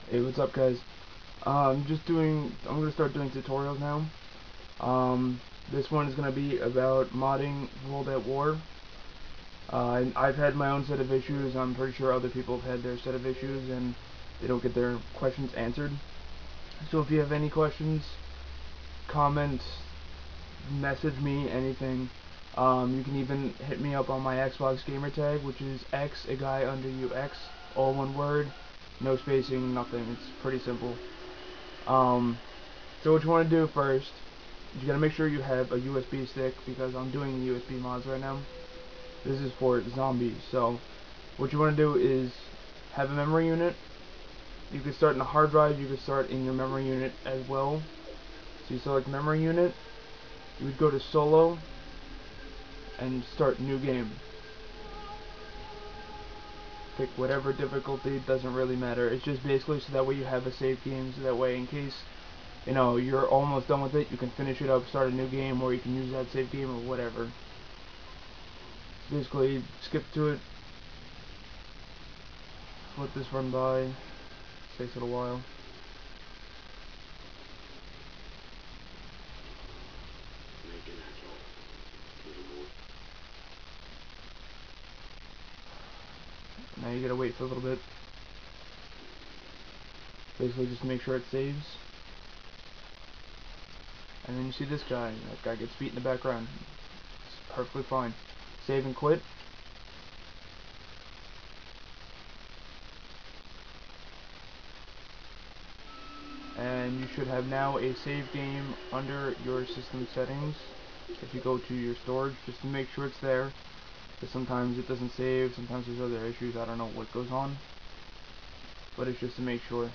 Hey, what's up, guys? I'm gonna start doing tutorials now. This one is gonna be about modding World at War. I've had my own set of issues. I'm pretty sure other people have had their set of issues and they don't get their questions answered. So if you have any questions, comment, message me, anything. You can even hit me up on my Xbox gamer tag, which is X a guy under you X, all one word, no spacing, nothing. It's pretty simple. So what you want to do first, you gotta make sure you have a USB stick because I'm doing USB mods right now. This is for zombies. So what you want to do is have a memory unit. You can start in a hard drive. You can start in your memory unit as well. So you select memory unit. You would go to solo and start new game. Pick whatever difficulty, it doesn't really matter. It's just basically so that way you have a save game, so that way in case you're almost done with it, you can finish it up, start a new game, or you can use that save game or whatever. Basically, skip to it, let this run by, takes it a while. Now you gotta wait for a little bit. Basically just make sure it saves. And then you see this guy, that guy gets beat in the background. It's perfectly fine. Save and quit. And you should have now a save game under your system settings. If you go to your storage, just to make sure it's there. Because sometimes it doesn't save, sometimes there's other issues, I don't know what goes on. But it's just to make sure.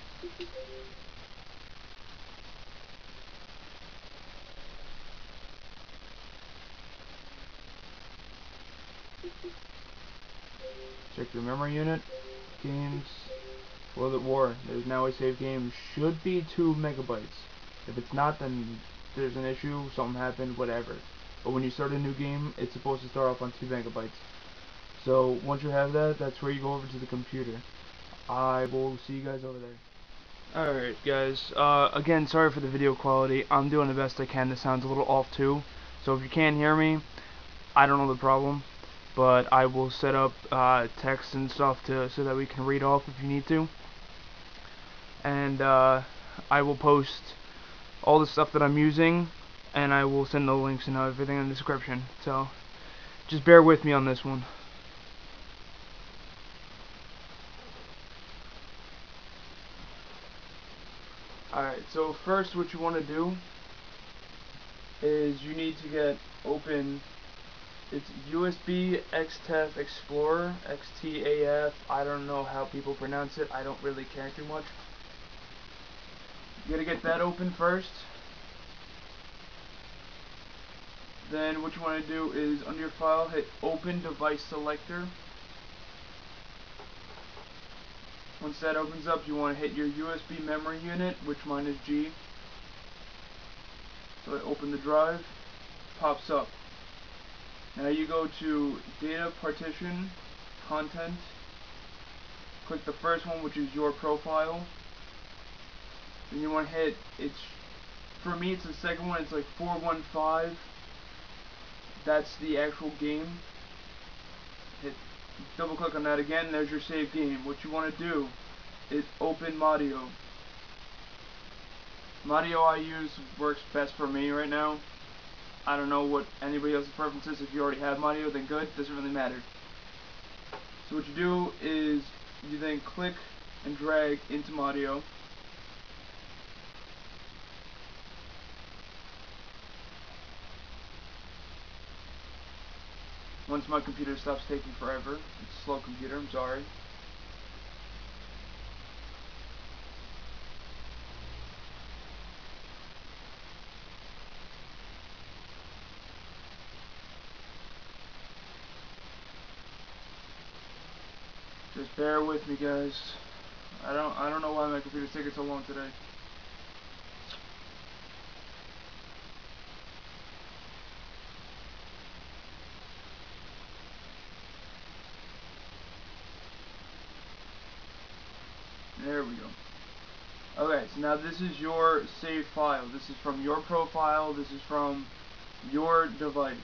Check your memory unit, games, World at War. There's now a save game, should be 2 megabytes. If it's not, then there's an issue, something happened, whatever. But when you start a new game, it's supposed to start off on 2 megabytes. So once you have that, that's where you go over to the computer. I will see you guys over there. Alright guys, again, sorry for the video quality. I'm doing the best I can. This sounds a little off too. So if you can't hear me, I don't know the problem. But I will set up text and stuff so that we can read off if you need to. And I will post all the stuff that I'm using, and I will send the links and everything in the description. So just bear with me on this one. Alright, so first what you want to do is you need to get open, it's USB XTAF Explorer, XTAF, I don't know how people pronounce it, I don't really care too much. You gotta get that open first. Then what you want to do is under your file hit open device selector. Once that opens up, you want to hit your USB memory unit, which mine is G. So I open the drive, pops up. Now you go to data partition, content, click the first one, which is your profile. Then you want to hit, for me it's the second one, it's like 415. That's the actual game. Hit double click on that again, there's your save game. What you want to do is open Madio. Madio I use works best for me right now. I don't know what anybody else's preference is. If you already have Madio, then good, doesn't really matter. So what you do is you then click and drag into Madio. Once my computer stops taking forever, it's a slow computer, I'm sorry. Just bear with me, guys. I don't know why my computer's taking so long today. There we go. Okay, so now this is your save file. This is from your profile. This is from your device.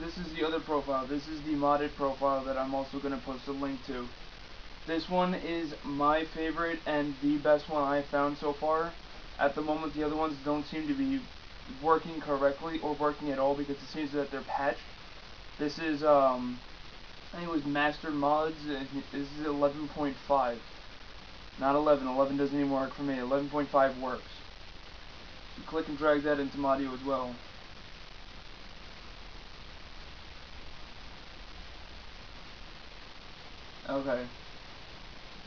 This is the other profile. This is the modded profile that I'm also going to post a link to. This one is my favorite and the best one I've found so far. At the moment, the other ones don't seem to be working correctly or working at all because it seems that they're patched. This is, I think it was Master Mods. This is 11.5. Not 11. 11 doesn't even work for me. 11.5 works. So click and drag that into Modio as well. Okay.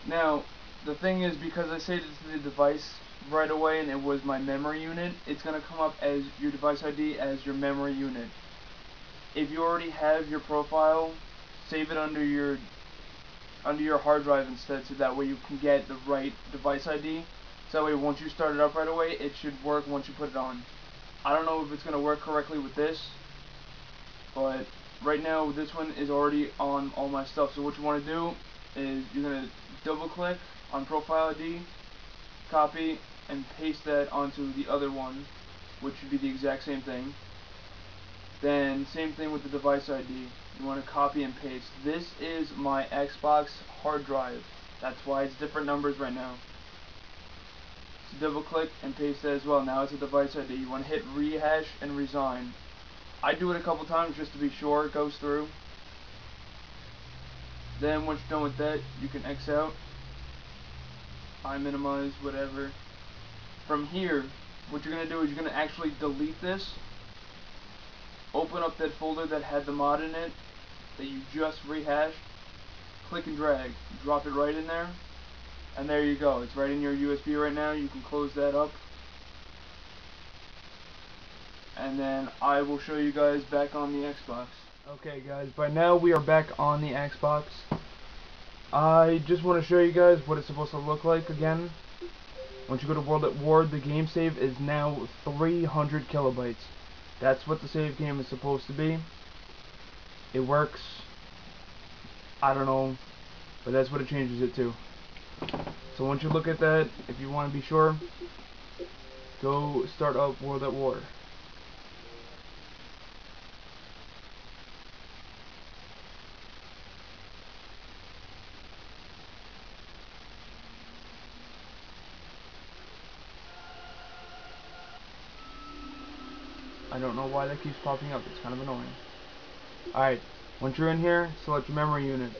Now, the thing is, because I saved it to the device right away and it was my memory unit, it's going to come up as your device ID as your memory unit. If you already have your profile, save it under your hard drive instead, so that way you can get the right device ID. So that way once you start it up right away, it should work once you put it on. I don't know if it's going to work correctly with this, but right now this one is already on all my stuff. So what you want to do is you're going to double click on profile ID, copy, and paste that onto the other one, which should be the exact same thing. Then same thing with the device ID. You want to copy and paste. This is my Xbox hard drive. That's why it's different numbers right now. So double click and paste that as well. Now it's a device ID. You want to hit rehash and resign. I do it a couple times just to be sure it goes through. Then once you're done with that, you can X out. I minimize, whatever. From here, what you're going to do is you're going to actually delete this. Open up that folder that had the mod in it that you just rehashed. Click and drag. Drop it right in there. And there you go. It's right in your USB right now. You can close that up. And then I will show you guys back on the Xbox. Okay guys, by now we are back on the Xbox. I just want to show you guys what it's supposed to look like again. Once you go to World at War, the game save is now 300 kilobytes. That's what the save game is supposed to be. It works. I don't know, but that's what it changes it to. So once you look at that, if you want to be sure, go start up World at War. I don't know why that keeps popping up. It's kind of annoying. Alright, once you're in here, select your memory unit.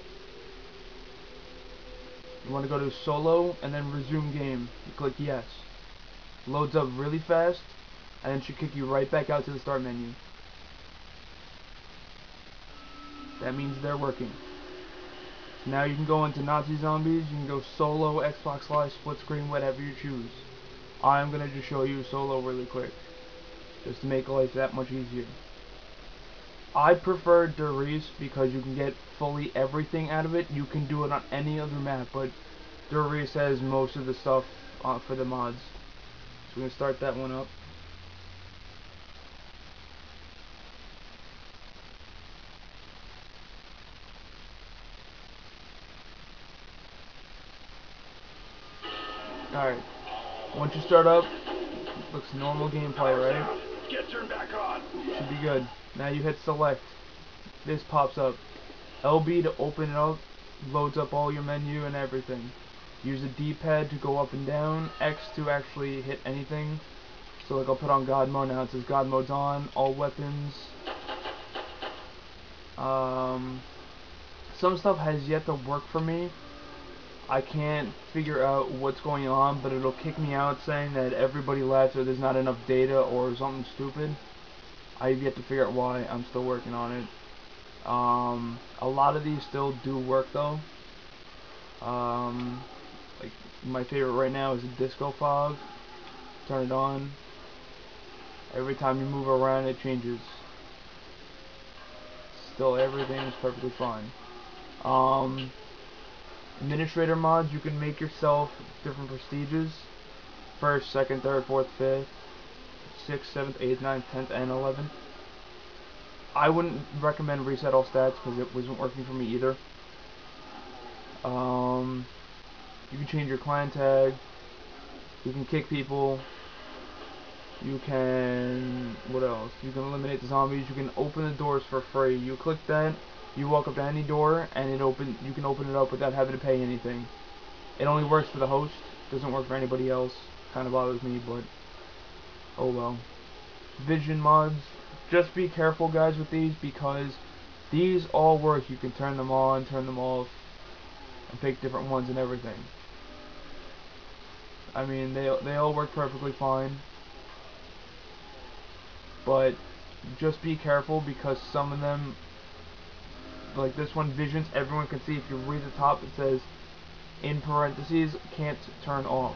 You want to go to solo and then resume game. You click yes. Loads up really fast and then should kick you right back out to the start menu. That means they're working. So now you can go into Nazi Zombies, you can go solo, Xbox Live, split screen, whatever you choose. I'm going to just show you solo really quick, just to make life that much easier. I prefer Derice because you can get fully everything out of it. You can do it on any other map, but Derice has most of the stuff for the mods. So we're going to start that one up. Alright, once you start up, looks normal gameplay, right? Get turned back on. Should be good. Now you hit select. This pops up. LB to open it up, loads up all your menu and everything. Use the D-pad to go up and down, X to actually hit anything. So like I'll put on God mode, now it says God mode's on, all weapons. Some stuff has yet to work for me. I can't figure out what's going on, but it'll kick me out saying that everybody left or there's not enough data or something stupid. I've yet to figure out why. I'm still working on it. A lot of these still do work though. Like my favorite right now is a disco fog. Turn it on. Every time you move around it changes. Still everything is perfectly fine. Administrator mods, you can make yourself different prestiges. First, second, third, fourth, fifth, sixth, seventh, eighth, ninth, 10th, and 11th. I wouldn't recommend reset all stats because it wasn't working for me either. You can change your clan tag. You can kick people. You can, what else? You can eliminate the zombies. You can open the doors for free. You click that, you walk up to any door, and you can open it up without having to pay anything. It only works for the host. Doesn't work for anybody else. Kind of bothers me, but oh well. Vision mods. Just be careful, guys, with these because these all work. You can turn them on, turn them off, and pick different ones and everything. I mean, they all work perfectly fine. But just be careful because some of them, like this one, visions, everyone can see. If you read the top, it says in parentheses, can't turn off.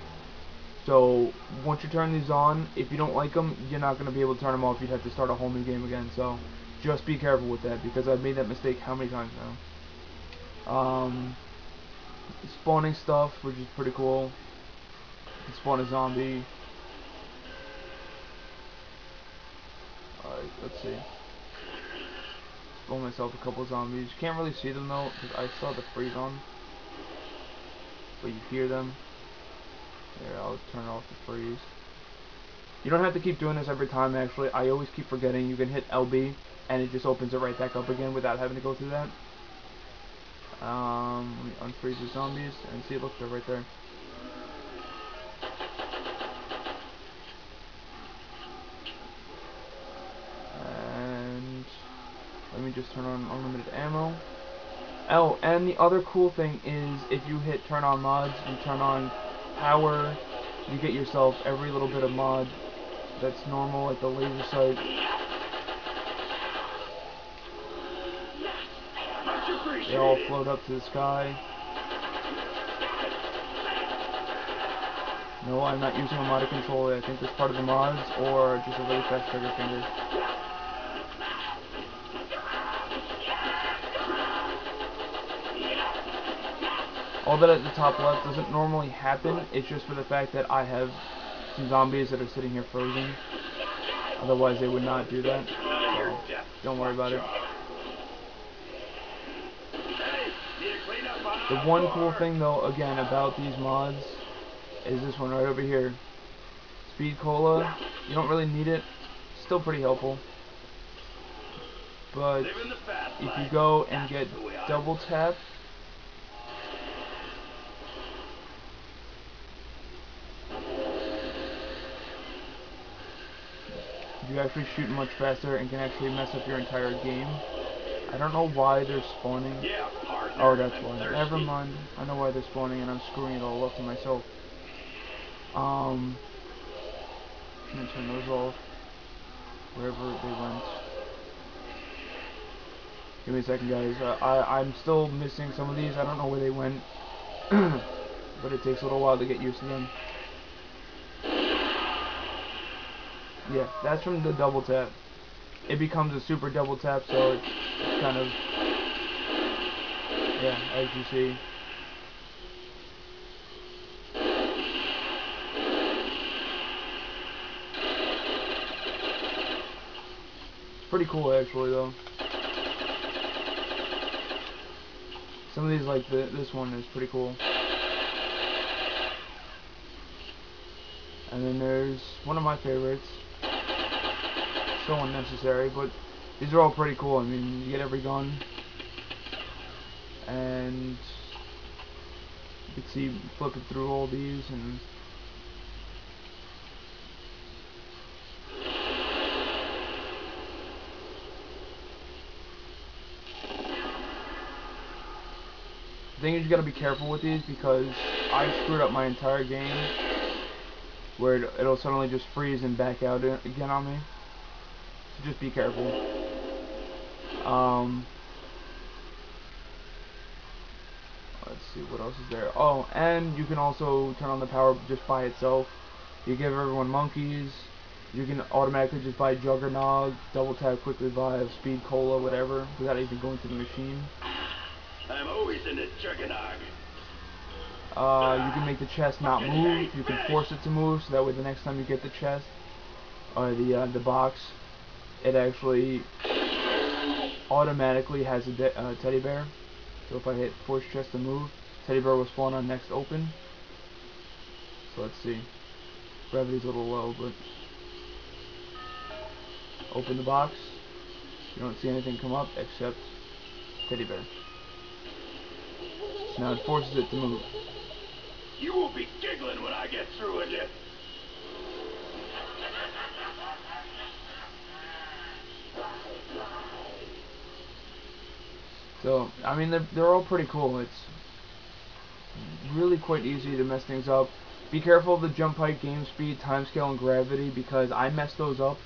So once you turn these on, if you don't like them, you're not going to be able to turn them off. You'd have to start a whole new game again. So just be careful with that because I've made that mistake how many times now. Spawning stuff, which is pretty cool. You can spawn a zombie. Alright, let's see. Spawn myself a couple zombies. Can't really see them though because I saw the freeze on. But you hear them. Here, I'll turn off the freeze. You don't have to keep doing this every time actually. I always keep forgetting. You can hit LB and it just opens it right back up again without having to go through that. Let me unfreeze the zombies and see, look, they're right there. And let me just turn on unlimited ammo. Oh, and the other cool thing is if you hit turn on mods, you turn on power, you get yourself every little bit of mod that's normal, like the laser sight. They all float up to the sky. No, I'm not using a modded controller. I think that's part of the mods, or just a really fast trigger finger. All that at the top left doesn't normally happen. It's just for the fact that I have some zombies that are sitting here frozen. Otherwise, they would not do that. So don't worry about it. The one cool thing, though, again, about these mods is this one right over here. Speed Cola. You don't really need it. Still pretty helpful. But if you go and get double tap, you actually shoot much faster and can actually mess up your entire game. I don't know why they're spawning. Oh, that's why. Never mind. I know why they're spawning and I'm screwing it all up to myself. I'm gonna turn those off. Wherever they went. Give me a second, guys. I'm still missing some of these. I don't know where they went. But it takes a little while to get used to them. Yeah, that's from the double tap. It becomes a super double tap, so it's kind of, yeah, as you see. It's pretty cool, actually, though. Some of these, like this one, is pretty cool. And then there's one of my favorites. So unnecessary, but these are all pretty cool. I mean, you get every gun, and you can see flipping through all these, and the thing is, you gotta be careful with these because I screwed up my entire game, where it'll suddenly just freeze and back out again on me. So just be careful. Let's see, what else is there? Oh, and you can also turn on the power just by itself. You give everyone monkeys. You can automatically just buy Juggernog, double tap, quick revive, speed cola, whatever, without even going to the machine. I'm always in the Juggernog. You can make the chest not move. You can force it to move, so that way the next time you get the chest or the box, it actually automatically has a teddy bear. So if I hit force chest to move, teddy bear will spawn on next open. So let's see. Gravity's a little low, but open the box. You don't see anything come up except teddy bear. So now it forces it to move. You will be giggling when I get through with you. So, I mean, they're all pretty cool. It's really quite easy to mess things up. Be careful of the jump height, game speed, timescale, and gravity, because I messed those up.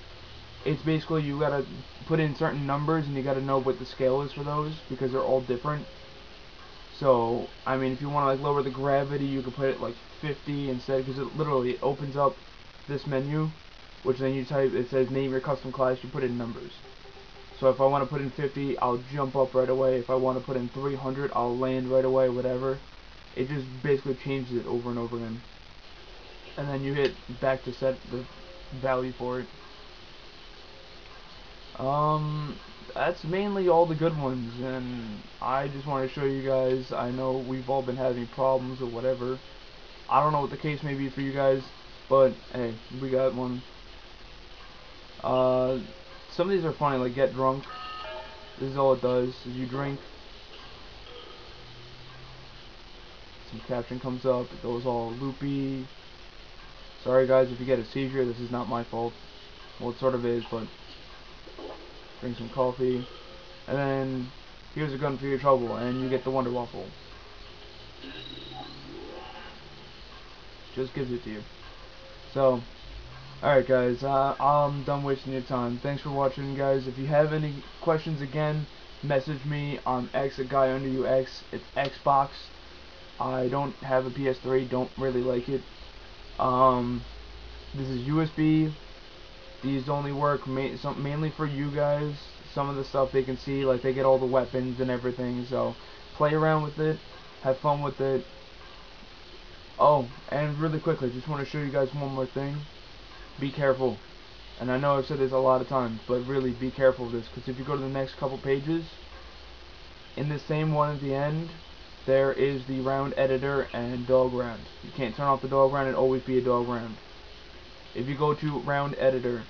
It's basically you gotta put in certain numbers and you gotta know what the scale is for those, because they're all different. So, I mean, if you want to like lower the gravity, you can put it like 50 instead, because it literally opens up this menu, which then you type, it says name your custom class, you put in numbers. So if I want to put in 50, I'll jump up right away. If I want to put in 300, I'll land right away, whatever. It just basically changes it over and over again. And then you hit back to set the value for it. That's mainly all the good ones, and I just want to show you guys. I know we've all been having problems or whatever. I don't know what the case may be for you guys, but hey, we got one. Some of these are funny, like get drunk. This is all it does, is you drink. Some caption comes up, it goes all loopy. Sorry guys if you get a seizure, this is not my fault. Well, it sort of is, but drink some coffee. And then, here's a gun for your trouble, and you get the Wonder Waffle. Just gives it to you. So, alright guys, I'm done wasting your time. Thanks for watching, guys. If you have any questions, again, message me on X at GuyUnderUX. It's Xbox. I don't have a PS3, don't really like it. This is USB. These only work mainly for you guys. Some of the stuff they can see, like they get all the weapons and everything, so play around with it, have fun with it. Oh, and really quickly, just want to show you guys one more thing. Be careful. And I know I've said this a lot of times, but really be careful of this, because if you go to the next couple pages, in the same one at the end, there is the round editor and dog round. You can't turn off the dog round and always be a dog round. If you go to round editor,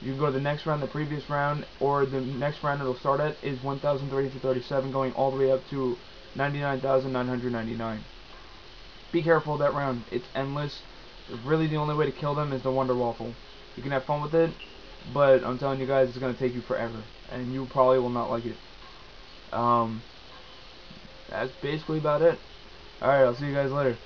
you can go to the next round, the previous round, or the next round it'll start at is 1,337, going all the way up to 99,999. Be careful of that round. It's endless. Really, the only way to kill them is the Wonder Waffle. You can have fun with it, but I'm telling you guys, it's going to take you forever, and you probably will not like it. That's basically about it. Alright, I'll see you guys later.